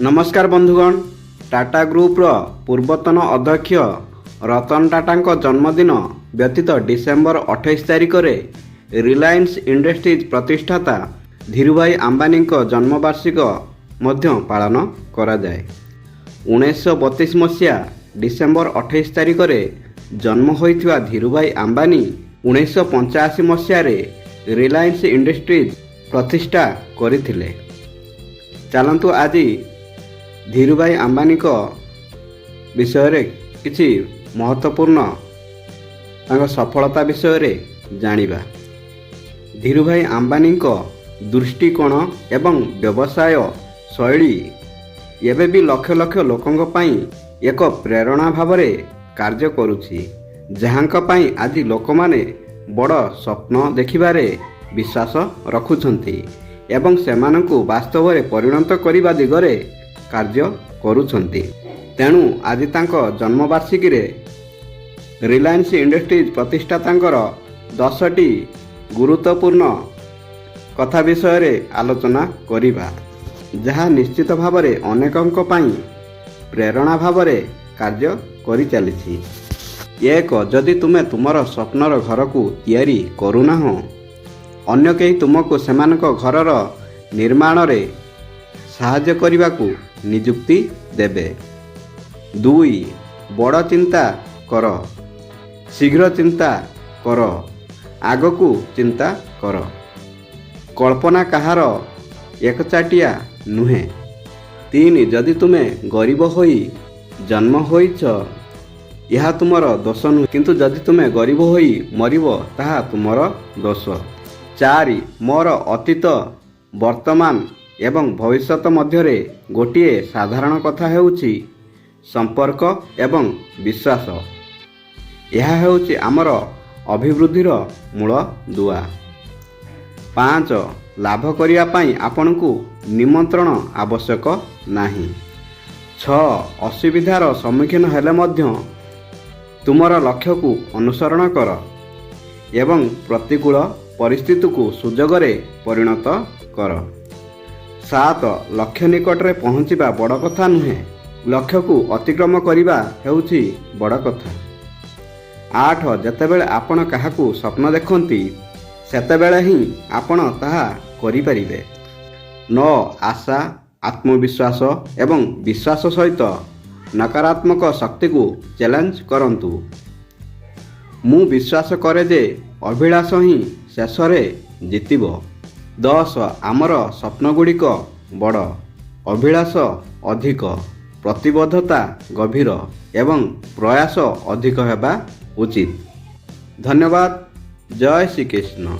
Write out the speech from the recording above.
नमस्कार बंधुगण। टाटा ग्रुप्र पूर्वतन अध्यक्ष रतन टाटा जन्मदिन व्यतीत डिसेम्बर 28 तारिख में रिलायंस इंडस्ट्रीज प्रतिष्ठाता धीरुभाई अंबानी जन्मवार्षिक पालन करा जाए। 1932 मसीहा डिसेम्बर 28 तारिख में जन्म होइथिबा धीरुभाई अंबानी 1985 मसीह रिलायंस इंडस्ट्रीज प्रतिष्ठा करथिले। चलतु आज धीरुभाई अंबानी विषय किछि महत्वपूर्ण सफलता विषय जानिबा। धीरुभाई अंबानी दृष्टिकोण एवं व्यवसाय शैली एबे भी लक्ष लक्ष लोकंक पई एक प्रेरणा भाव कार्य करुछि, जहांक पई आज लोक माने बड़ स्वप्न देखिबारे विश्वास रखुछंती एवं सेमानंकु वास्तव में परिणत करिबा दिगरे कार्य करुछंती। तेणु आज तांको जन्मवार्षिकी रे रिलायंस इंडस्ट्रीज प्रतिष्ठातांकर 10टी गुरुत्वपूर्ण कथा विषय रे आलोचना करिबा, जहा निश्चित भाव में अनेकंक पई प्रेरणा भाव में कार्य करि चलिछि। एक, जदि तुमे तुमर स्वप्नर घर को तैयारी करूना हो, अन्य केही तुमको सेमानक घरर निर्माण रे साहाय्य करिबा को नियुक्ति देबे। 2, बड़ चिंता कर, शीघ्र चिंता कर, आगकू चिंता कर। कल्पना कहार एकचाटिया नुहे। 3, जदि तुमे गरीब होई जन्म होइछ यह तुमर दोष नुहे, किंतु जदि तुमे गरीब होई मरिबो ताहा तुमर दोष। 4, मोर अतीत वर्तमान एवं भविष्यत मध्यरे गोटिए साधारण कथा हेउछि संपर्क एवं विश्वास। यह हेउछि आमर अभिवृद्धिर मूल दुआ। 5, लाभ करिया पई आपनकु निमंत्रण आवश्यक नाही। 6, असुविधार सम्मुखीन हेले मध्य तुमर लक्ष्य को अनुसरण कर एवं प्रतिकूल परिस्थिति को सुजोग रे परिणत कर। 7, लक्ष्य निकट रे पहुँचीबा बड़ कथा नुहे, लक्ष्य को अतिक्रम करिबा हेउछि बड़ कथा। 8, जेतेबेले आपण काहाकू स्वप्न देखंती सेतेबेले ही आपण ताहा करि परिबे। 9, आशा आत्मविश्वास एवं विश्वास सहित नकारात्मक शक्ति को चैलेंज करंतु। मु विश्वास करे जे अभिलाष ही शेष रे जितिबो। 10, आमर स्वप्नगुड़िक बड़, अभिलाष अधिक, प्रतिबद्धता गभीर एवं प्रयास अधिक हेबा उचित। धन्यवाद। जय श्री कृष्ण।